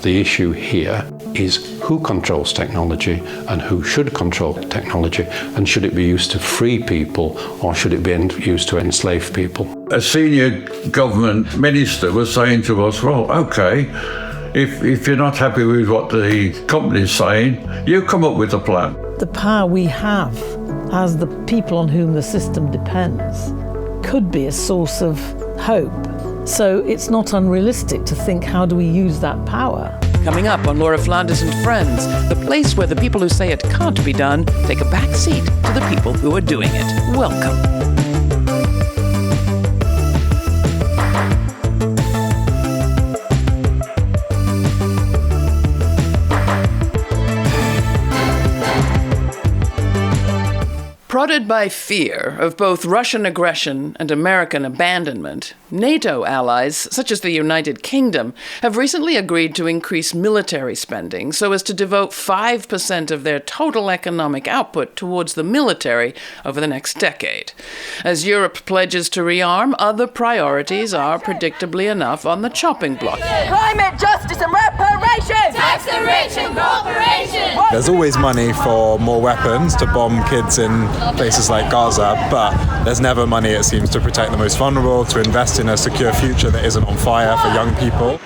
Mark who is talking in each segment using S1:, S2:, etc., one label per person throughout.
S1: the issue here is who controls technology and who should control technology, and should it be used to free people or should it be used to enslave people?
S2: A senior government minister was saying to us, well, okay, if you're not happy with what the company's saying, you come up with a plan.
S3: The power we have as the people on whom the system depends could be a source of hope. So it's not unrealistic to think, how do we use that power?
S4: Coming up on Laura Flanders and Friends, the place where the people who say it can't be done take a back seat to the people who are doing it. Welcome. Prodded by fear of both Russian aggression and American abandonment, NATO allies, such as the United Kingdom, have recently agreed to increase military spending so as to devote 5% of their total economic output towards the military over the next decade. As Europe pledges to rearm, other priorities are, predictably enough, on the chopping block.
S5: Climate justice and reparations! Tax the rich and corporations!
S6: There's always money for more weapons to bomb kids in places like Gaza, but there's never money, it seems, to protect the most vulnerable, to invest in a secure future that isn't on fire for young people.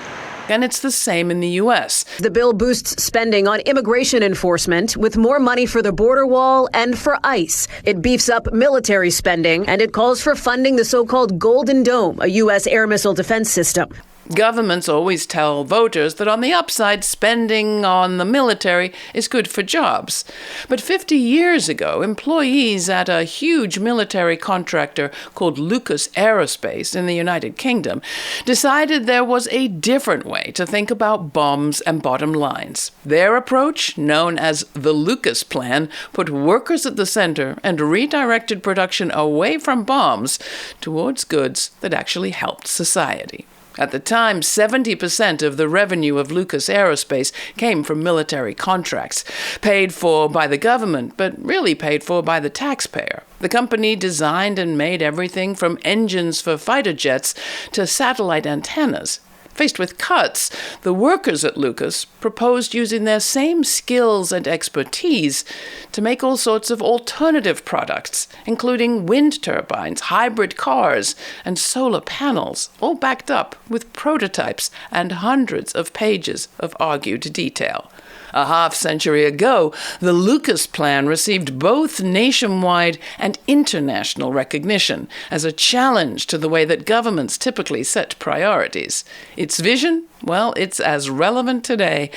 S4: And it's the same in the U.S.
S7: The bill boosts spending on immigration enforcement with more money for the border wall and for ICE. It beefs up military spending, and it calls for funding the so-called Golden Dome, a U.S. air missile defense system.
S4: Governments always tell voters that on the upside, spending on the military is good for jobs. But 50 years ago, employees at a huge military contractor called Lucas Aerospace in the United Kingdom decided there was a different way to think about bombs and bottom lines. Their approach, known as the Lucas Plan, put workers at the center and redirected production away from bombs towards goods that actually helped society. At the time, 70% of the revenue of Lucas Aerospace came from military contracts, paid for by the government, but really paid for by the taxpayer. The company designed and made everything from engines for fighter jets to satellite antennas. Faced with cuts, the workers at Lucas proposed using their same skills and expertise to make all sorts of alternative products, including wind turbines, hybrid cars, and solar panels, all backed up with prototypes and hundreds of pages of argued detail. A half-century ago, the Lucas Plan received both nationwide and international recognition as a challenge to the way that governments typically set priorities. Its vision? Well, it's as relevant today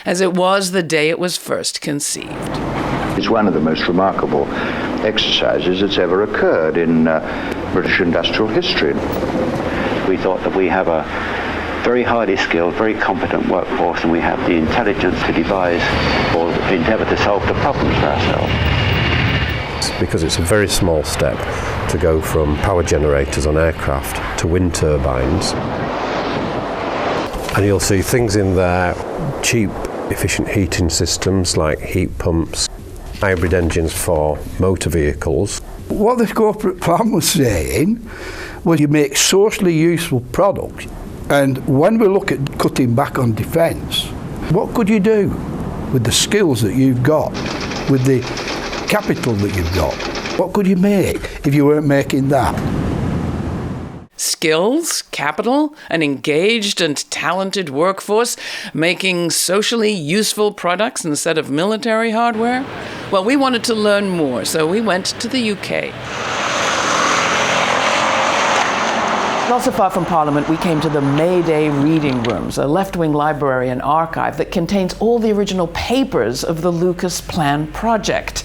S4: as it was the day it was first conceived.
S8: It's one of the most remarkable exercises that's ever occurred in British industrial history. We thought that we have a very highly skilled, very competent workforce, and we have the intelligence to devise or endeavour to solve the problems for ourselves.
S9: Because it's a very small step to go from power generators on aircraft to wind turbines. And you'll see things in there, cheap, efficient heating systems like heat pumps, hybrid engines for motor vehicles.
S10: What the corporate plan was saying was you make socially useful products. And when we look at cutting back on defence, what could you do with the skills that you've got, with the capital that you've got? What could you make if you weren't making that?
S4: Skills, capital, an engaged and talented workforce making socially useful products instead of military hardware? Well, we wanted to learn more, so we went to the UK. Not so far from Parliament, we came to the Mayday Reading Rooms, a left-wing library and archive that contains all the original papers of the Lucas Plan project.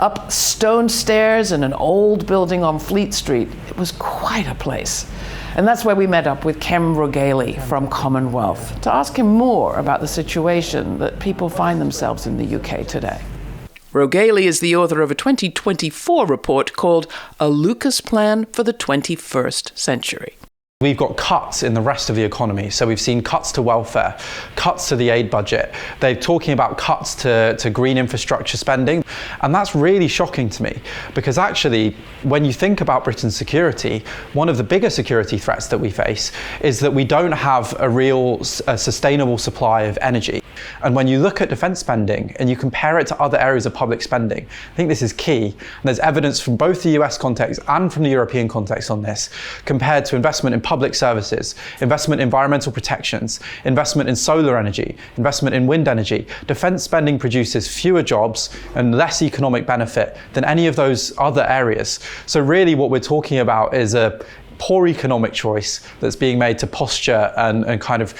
S4: Up stone stairs in an old building on Fleet Street, it was quite a place. And that's where we met up with Kem Rogaley from Commonwealth to ask him more about the situation that people find themselves in the UK today. Rogaley is the author of a 2024 report called A Lucas Plan for the 21st Century.
S11: We've got cuts in the rest of the economy. So we've seen cuts to welfare, cuts to the aid budget. They're talking about cuts to green infrastructure spending. And that's really shocking to me, because actually, when you think about Britain's security, one of the bigger security threats that we face is that we don't have a real sustainable supply of energy. And when you look at defence spending and you compare it to other areas of public spending, I think this is key. And there's evidence from both the US context and from the European context on this, compared to investment in public services, investment in environmental protections, investment in solar energy, investment in wind energy. Defence spending produces fewer jobs and less economic benefit than any of those other areas. So really what we're talking about is a poor economic choice that's being made to posture and kind of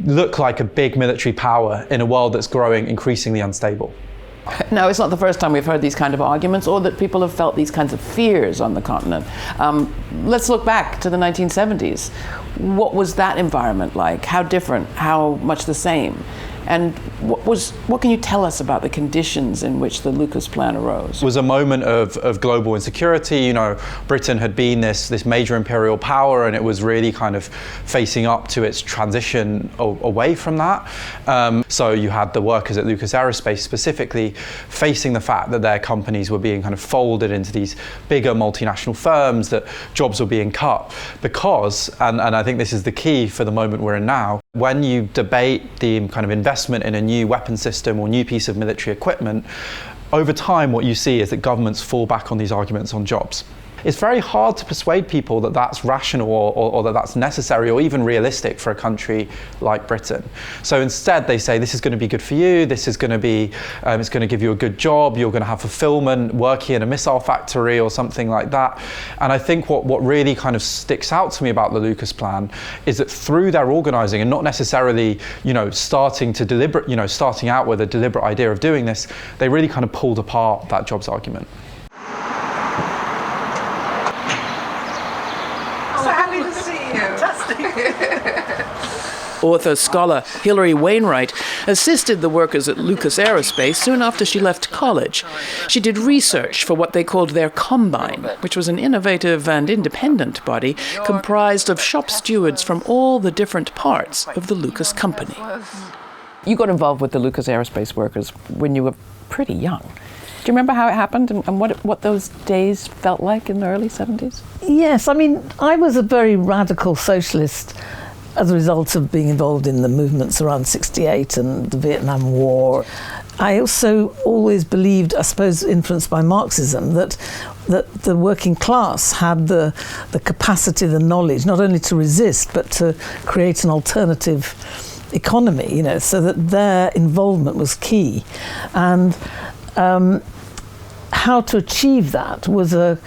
S11: look like a big military power in a world that's growing increasingly unstable.
S4: Now, it's not the first time we've heard these kind of arguments or that people have felt these kinds of fears on the continent. Let's look back to the 1970s. What was that environment like? How different? How much the same? And what can you tell us about the conditions in which the Lucas plan arose?
S11: It was a moment of global insecurity. You know, Britain had been this major imperial power, and it was really kind of facing up to its transition away from that. So you had the workers at Lucas Aerospace specifically facing the fact that their companies were being kind of folded into these bigger multinational firms, that jobs were being cut because, and I think this is the key for the moment we're in now, when you debate the kind of investment in a new weapon system or new piece of military equipment, over time what you see is that governments fall back on these arguments on jobs. It's very hard to persuade people that that's rational or that that's necessary or even realistic for a country like Britain. So instead they say this is going to be good for you, this is going to be, it's going to give you a good job, you're going to have fulfillment working in a missile factory or something like that. And I think what really kind of sticks out to me about the Lucas plan is that through their organising, and not necessarily, you know, starting out with a deliberate idea of doing this, they really kind of pulled apart that jobs argument.
S4: Author, scholar Hilary Wainwright assisted the workers at Lucas Aerospace soon after she left college. She did research for what they called their Combine, which was an innovative and independent body comprised of shop stewards from all the different parts of the Lucas company. You got involved with the Lucas Aerospace workers when you were pretty young. Do you remember how it happened and what those days felt like in the early 70s?
S3: Yes, I mean, I was a very radical socialist as a result of being involved in the movements around 68 and the Vietnam War. I also always believed, I suppose influenced by Marxism, that the working class had the capacity, the knowledge, not only to resist, but to create an alternative economy, you know, so that their involvement was key. And how to achieve that was a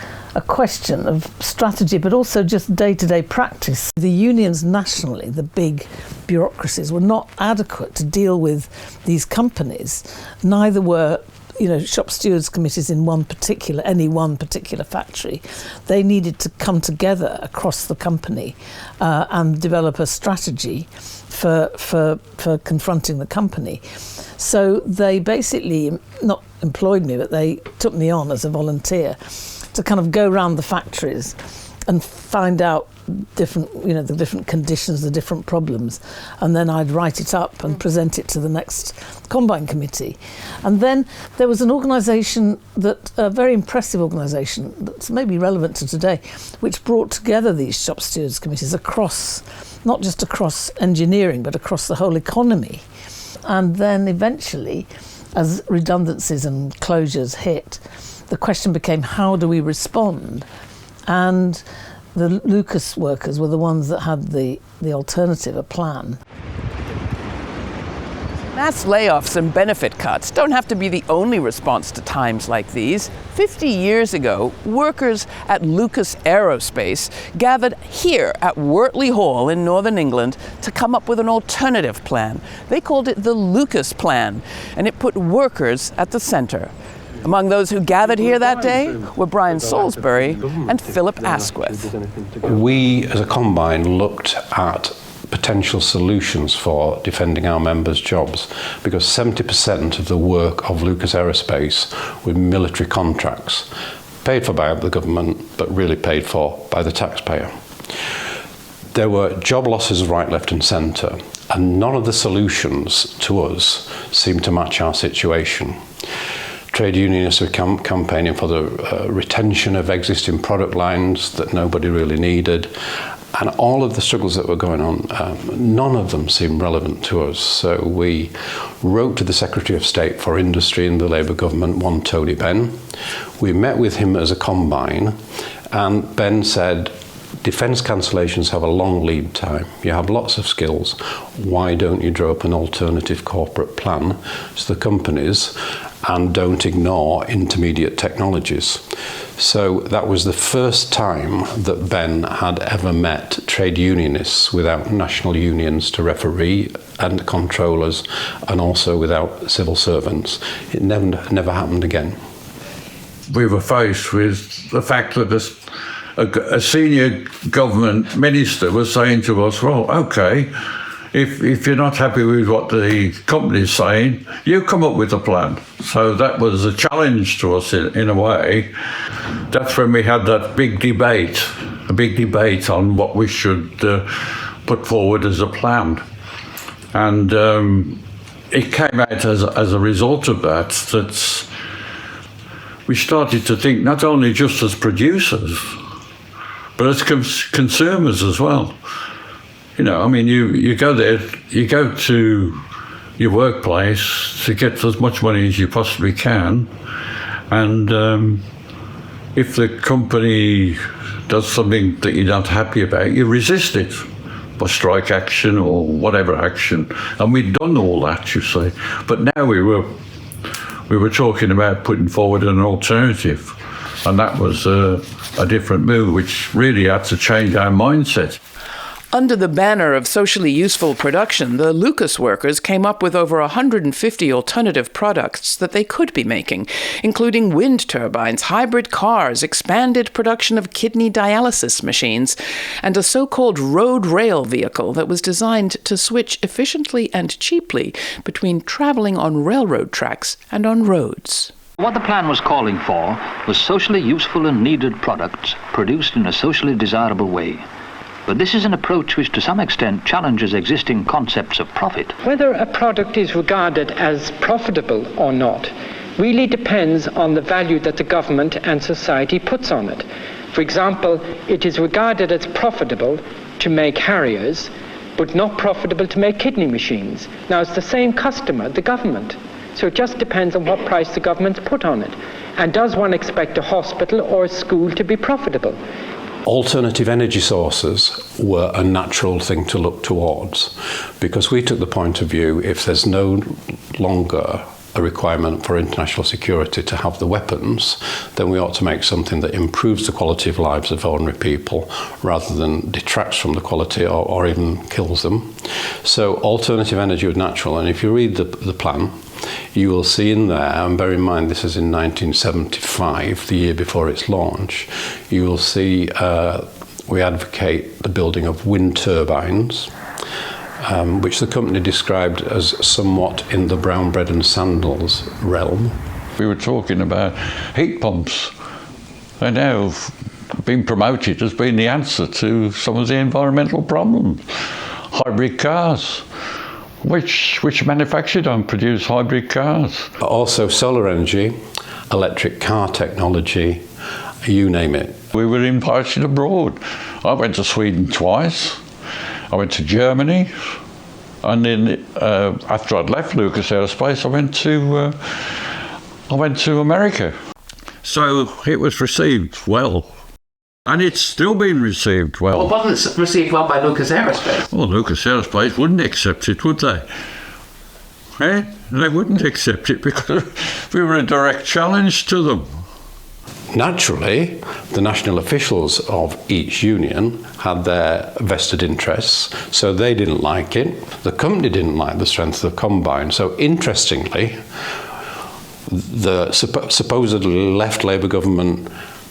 S3: question of strategy, but also just day-to-day practice. The unions nationally, the big bureaucracies, were not adequate to deal with these companies. Neither were, you know, shop stewards committees in any one particular factory. They needed to come together across the company and develop a strategy for confronting the company. So they basically not employed me, but they took me on as a volunteer to kind of go around the factories and find out the different conditions, the different problems, and then I'd write it up and present it to the next Combine committee. And then there was an organisation, a very impressive organisation that's maybe relevant to today, which brought together these shop stewards committees across, not just across engineering, but across the whole economy. And then eventually, as redundancies and closures hit, the question became, how do we respond? And the Lucas workers were the ones that had the alternative, a plan.
S4: Mass layoffs and benefit cuts don't have to be the only response to times like these. 50 years ago, workers at Lucas Aerospace gathered here at Wortley Hall in Northern England to come up with an alternative plan. They called it the Lucas Plan, and it put workers at the centre. Among those who gathered here that day were Brian Salisbury and Philip Asquith.
S1: We, as a Combine, looked at potential solutions for defending our members' jobs, because 70% of the work of Lucas Aerospace were military contracts, paid for by the government, but really paid for by the taxpayer. There were job losses right, left and centre, and none of the solutions to us seemed to match our situation. Trade unionists were campaigning for the retention of existing product lines that nobody really needed, and all of the struggles that were going on, none of them seemed relevant to us. So we wrote to the Secretary of State for Industry in the Labour government, one Tony Benn. We met with him as a combine, and Ben said, defence cancellations have a long lead time. You have lots of skills. Why don't you draw up an alternative corporate plan to the companies and don't ignore intermediate technologies? So that was the first time that Ben had ever met trade unionists without national unions to referee and controllers, and also without civil servants. It never happened again.
S2: We were faced with the fact that a senior government minister was saying to us, well, OK, if you're not happy with what the company's saying, you come up with a plan. So that was a challenge to us in a way. That's when we had that big debate on what we should put forward as a plan. And it came out as a result of that we started to think not only just as producers, but as consumers as well. You know, I mean, you go there, you go to your workplace to get as much money as you possibly can, and if the company does something that you're not happy about, you resist it by strike action or whatever action. And we'd done all that, you see. But now we were talking about putting forward an alternative, and that was a different move, which really had to change our mindset.
S4: Under the banner of socially useful production, the Lucas workers came up with over 150 alternative products that they could be making, including wind turbines, hybrid cars, expanded production of kidney dialysis machines, and a so-called road rail vehicle that was designed to switch efficiently and cheaply between travelling on railroad tracks and on roads.
S12: What the plan was calling for was socially useful and needed products produced in a socially desirable way. But this is an approach which to some extent challenges existing concepts of profit.
S13: Whether a product is regarded as profitable or not really depends on the value that the government and society puts on it. For example, it is regarded as profitable to make Harriers, but not profitable to make kidney machines. Now, it's the same customer, the government. So it just depends on what price the government's put on it. And does one expect a hospital or a school to be profitable?
S1: Alternative energy sources were a natural thing to look towards, because we took the point of view, if there's no longer a requirement for international security to have the weapons, then we ought to make something that improves the quality of lives of ordinary people rather than detracts from the quality or even kills them. So alternative energy was natural, and if you read the plan, you will see in there, and bear in mind this is in 1975, the year before its launch, you will see we advocate the building of wind turbines, which the company described as somewhat in the brown bread and sandals realm.
S2: We were talking about heat pumps. They now being promoted as being the answer to some of the environmental problems. Hybrid cars. Which manufacturer don't produce hybrid cars?
S1: Also solar energy, electric car technology, you name it.
S2: We were invited abroad. I went to Sweden twice. I went to Germany. And then after I'd left Lucas Aerospace, I went to America. So it was received well. And it's still being received well.
S4: Well, wasn't it received well by Lucas Aerospace?
S2: Well, Lucas Aerospace wouldn't accept it, would they? They wouldn't accept it because we were a direct challenge to them.
S1: Naturally, the national officials of each union had their vested interests, so they didn't like it. The company didn't like the strength of the combine. So interestingly, the supposedly left Labour government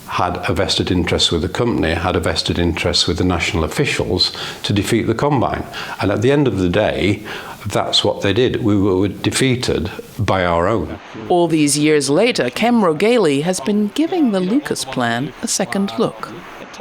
S1: had a vested interest with the company, had a vested interest with the national officials to defeat the combine. And at the end of the day, that's what they did. We were defeated by our own.
S4: All these years later, Kem Rogaley has been giving the Lucas plan a second look.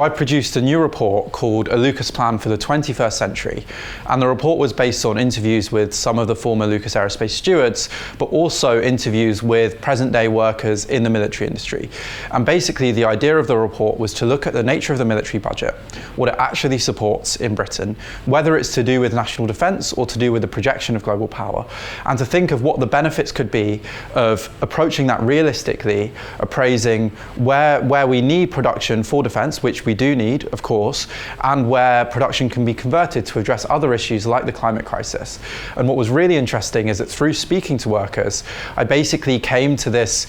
S11: I produced a new report called A Lucas Plan for the 21st Century, and the report was based on interviews with some of the former Lucas Aerospace stewards, but also interviews with present-day workers in the military industry. And basically the idea of the report was to look at the nature of the military budget, what it actually supports in Britain, whether it's to do with national defence or to do with the projection of global power, and to think of what the benefits could be of approaching that realistically, appraising where we need production for defence, which we do need, of course, and where production can be converted to address other issues like the climate crisis. And what was really interesting is that through speaking to workers, I basically came to this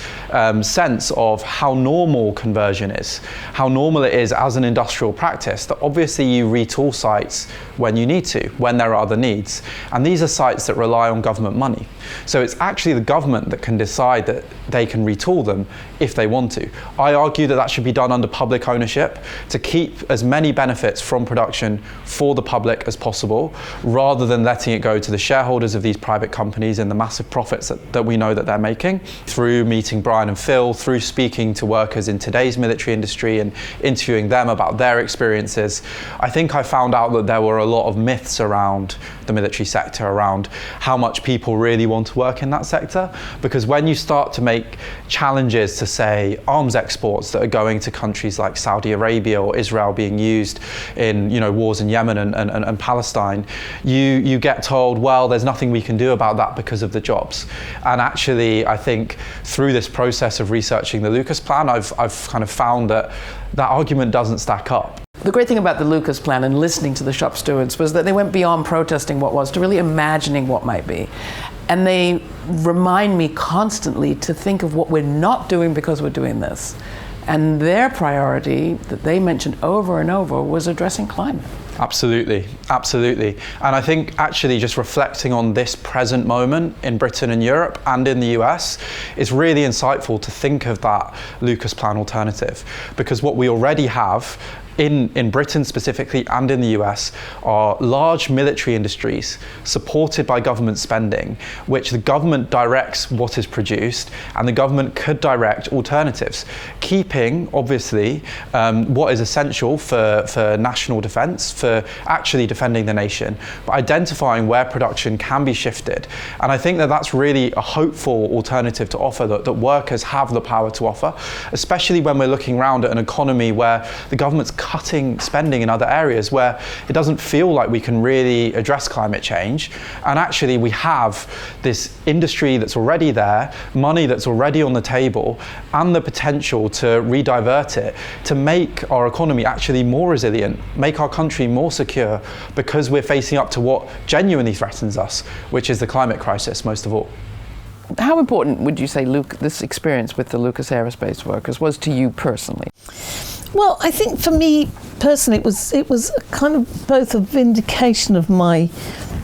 S11: sense of how normal conversion is, how normal it is as an industrial practice, that obviously you retool sites when you need to, when there are other needs. And these are sites that rely on government money. So it's actually the government that can decide that they can retool them if they want to. I argue that that should be done under public ownership to keep as many benefits from production for the public as possible, rather than letting it go to the shareholders of these private companies and the massive profits that we know that they're making. Through meeting Brian and Phil, through speaking to workers in today's military industry and interviewing them about their experiences, I think I found out that there were a lot of myths around the military sector, around how much people really want to work in that sector. Because when you start to make challenges to, say, arms exports that are going to countries like Saudi Arabia or Israel being used in wars in Yemen and Palestine, you get told, well, there's nothing we can do about that because of the jobs. And actually, I think through this process of researching the Lucas Plan, I've kind of found that argument doesn't stack up.
S4: The great thing about the Lucas Plan and listening to the shop stewards was that they went beyond protesting what was to really imagining what might be. And they remind me constantly to think of what we're not doing because we're doing this. And their priority that they mentioned over and over was addressing climate.
S11: Absolutely, absolutely. And I think actually just reflecting on this present moment in Britain and Europe and in the US is really insightful to think of that Lucas Plan alternative, because what we already have in Britain specifically and in the US are large military industries supported by government spending, which the government directs what is produced, and the government could direct alternatives, keeping obviously what is essential for national defence, for actually defending the nation, but identifying where production can be shifted. And I think that that's really a hopeful alternative to offer, that workers have the power to offer, especially when we're looking around at an economy where the government's cutting spending in other areas, where it doesn't feel like we can really address climate change. And actually we have this industry that's already there, money that's already on the table, and the potential to redivert it to make our economy actually more resilient, make our country more secure, because we're facing up to what genuinely threatens us, which is the climate crisis most of all.
S4: How important would you say, Luke, this experience with the Lucas Aerospace workers was to you personally?
S3: Well, I think for me personally, it was kind of both a vindication of my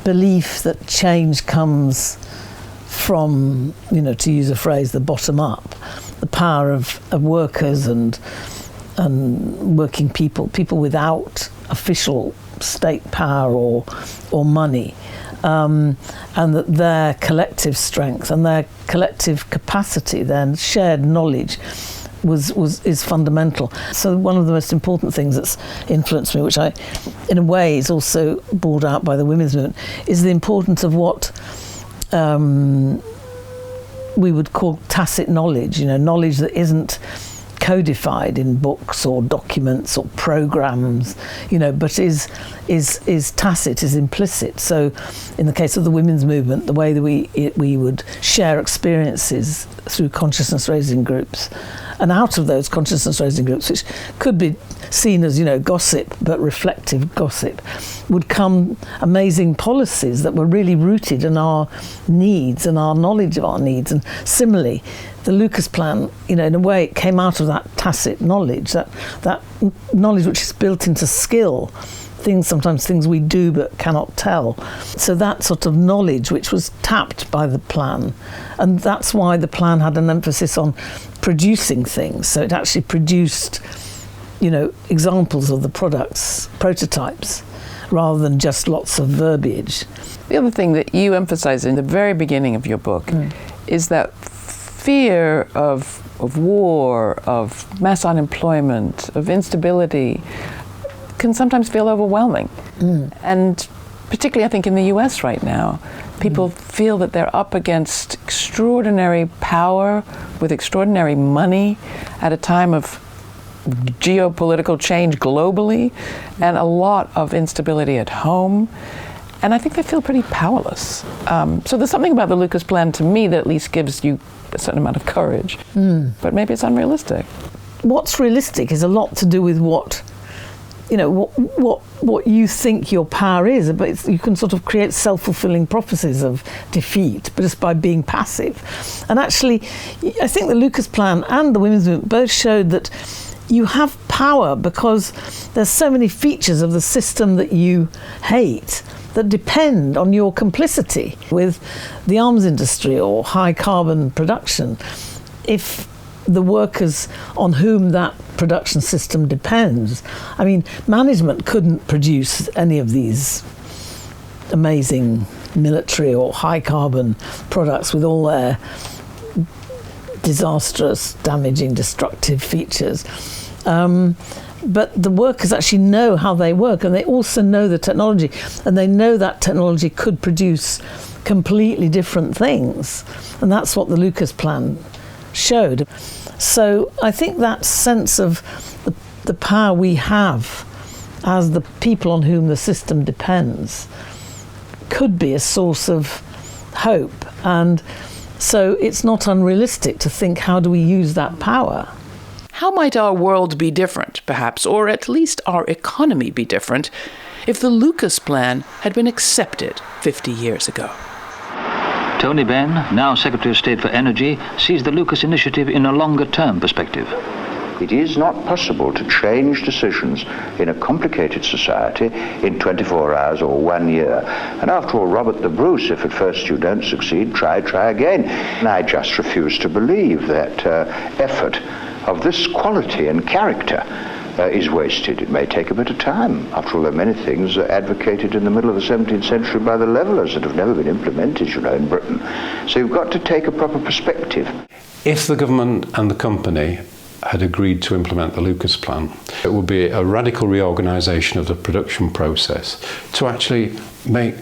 S3: belief that change comes from, to use a phrase, the bottom up, the power of workers and working people without official state power or money. And that their collective strength and their collective capacity, their shared knowledge is fundamental. So one of the most important things that's influenced me, which I, in a way, is also brought out by the women's movement, is the importance of what we would call tacit knowledge, knowledge that isn't codified in books or documents or programs, but is tacit, is implicit. So in the case of the women's movement, the way that we would share experiences through consciousness raising groups, and out of those consciousness raising groups, which could be seen as gossip, but reflective gossip, would come amazing policies that were really rooted in our needs and our knowledge of our needs. And similarly, the Lucas Plan, in a way, it came out of that tacit knowledge, that knowledge which is built into skill, sometimes things we do but cannot tell. So that sort of knowledge which was tapped by the plan, and that's why the plan had an emphasis on producing things. So it actually produced, examples of the products, prototypes, rather than just lots of verbiage.
S4: The other thing that you emphasize in the very beginning of your book is that fear of war, of mass unemployment, of instability can sometimes feel overwhelming. And particularly I think in the US right now, people feel that they're up against extraordinary power with extraordinary money at a time of geopolitical change globally and a lot of instability at home. And I think they feel pretty powerless. So there's something about the Lucas plan to me that at least gives you a certain amount of courage. But maybe it's unrealistic.
S3: What's realistic is a lot to do with what you think your power is, but you can sort of create self-fulfilling prophecies of defeat, but just by being passive. And actually, I think the Lucas plan and the women's movement both showed that you have power because there's so many features of the system that you hate that depend on your complicity with the arms industry or high carbon production. If the workers on whom that production system depends, I mean, management couldn't produce any of these amazing military or high carbon products with all their disastrous, damaging, destructive features. But the workers actually know how they work, and they also know the technology, and they know that technology could produce completely different things. And that's what the Lucas plan showed. So I think that sense of the power we have as the people on whom the system depends could be a source of hope. And so it's not unrealistic to think, how do we use that power?
S4: How might our world be different, perhaps, or at least our economy be different, if the Lucas plan had been accepted 50 years ago?
S12: Tony Benn, now Secretary of State for Energy, sees the Lucas initiative in a longer-term perspective.
S8: It is not possible to change decisions in a complicated society in 24 hours or 1 year. And after all, Robert the Bruce, if at first you don't succeed, try again. And I just refuse to believe that effort of this quality and character is wasted. It may take a bit of time. After all, there are many things advocated in the middle of the 17th century by the levelers that have never been implemented, in Britain. So you've got to take a proper perspective.
S1: If the government and the company had agreed to implement the Lucas plan, it would be a radical reorganisation of the production process to actually make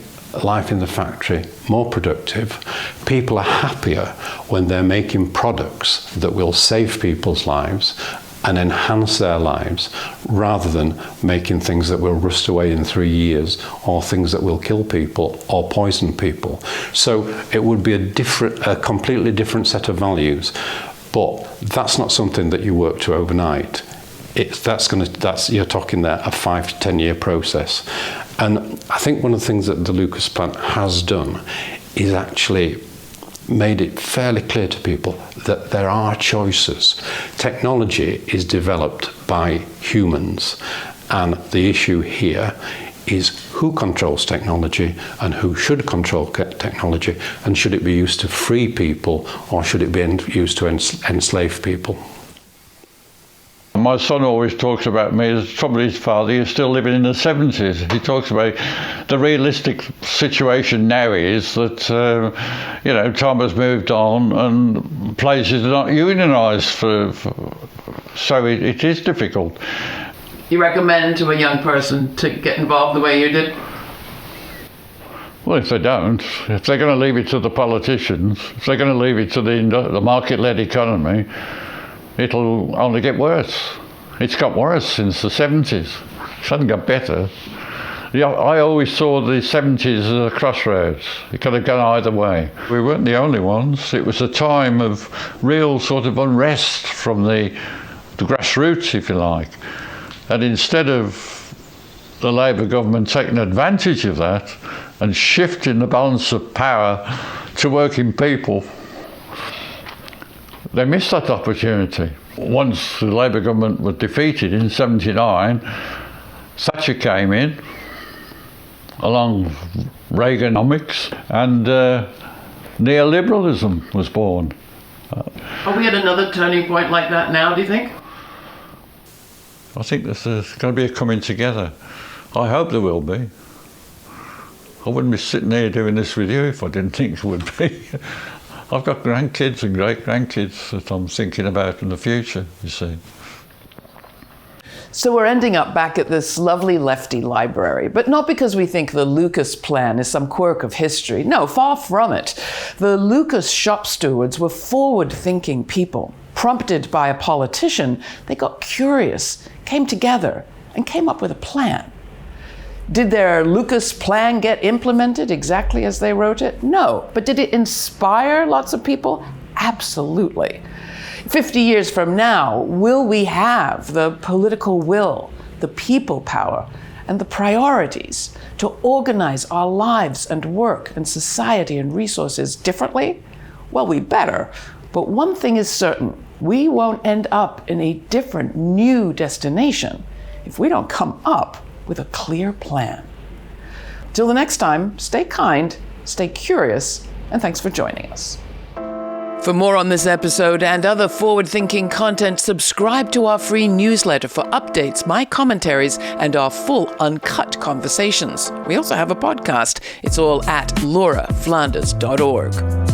S1: life in the factory more productive. People are happier when they're making products that will save people's lives and enhance their lives, rather than making things that will rust away in 3 years, or things that will kill people or poison people. So it would be a completely different set of values. But that's not something that you work to overnight. You're talking there a 5 to 10 year process. And I think one of the things that the Lucas plan has done is actually made it fairly clear to people that there are choices. Technology is developed by humans, and the issue here is who controls technology and who should control technology, and should it be used to free people or should it be used to enslave people?
S2: My son always talks about me as probably his father. He's still living in the 70s. He talks about the realistic situation now is that, time has moved on and places are not unionised, so it is difficult.
S4: You recommend to a young person to get involved the way you did?
S2: Well, if they're going to leave it to the politicians, if they're going to leave it to the market-led economy, it'll only get worse. It's got worse since the 70s. It hasn't got better. I always saw the 70s as a crossroads. It could have gone either way. We weren't the only ones. It was a time of real sort of unrest from the grassroots, if you like. And instead of the Labour government taking advantage of that and shifting the balance of power to working people, they missed that opportunity. Once the Labour government was defeated in '79, Thatcher came in, along Reaganomics, and neoliberalism was born.
S4: Are we at another turning point like that now, do you think?
S2: I think there's going to be a coming together. I hope there will be. I wouldn't be sitting here doing this with you if I didn't think there would be. I've got grandkids and great-grandkids that I'm thinking about in the future, you see.
S4: So we're ending up back at this lovely lefty library, but not because we think the Lucas plan is some quirk of history. No, far from it. The Lucas shop stewards were forward-thinking people. Prompted by a politician, they got curious, came together, and came up with a plan. Did their Lucas plan get implemented exactly as they wrote it? No. But did it inspire lots of people? Absolutely. 50 years from now, will we have the political will, the people power, and the priorities to organize our lives and work and society and resources differently? Well, we better. But one thing is certain, we won't end up in a different new destination if we don't come up with a clear plan. Till the next time, stay kind, stay curious, and thanks for joining us. For more on this episode and other forward-thinking content, subscribe to our free newsletter for updates, my commentaries, and our full uncut conversations. We also have a podcast. It's all at lauraflanders.org.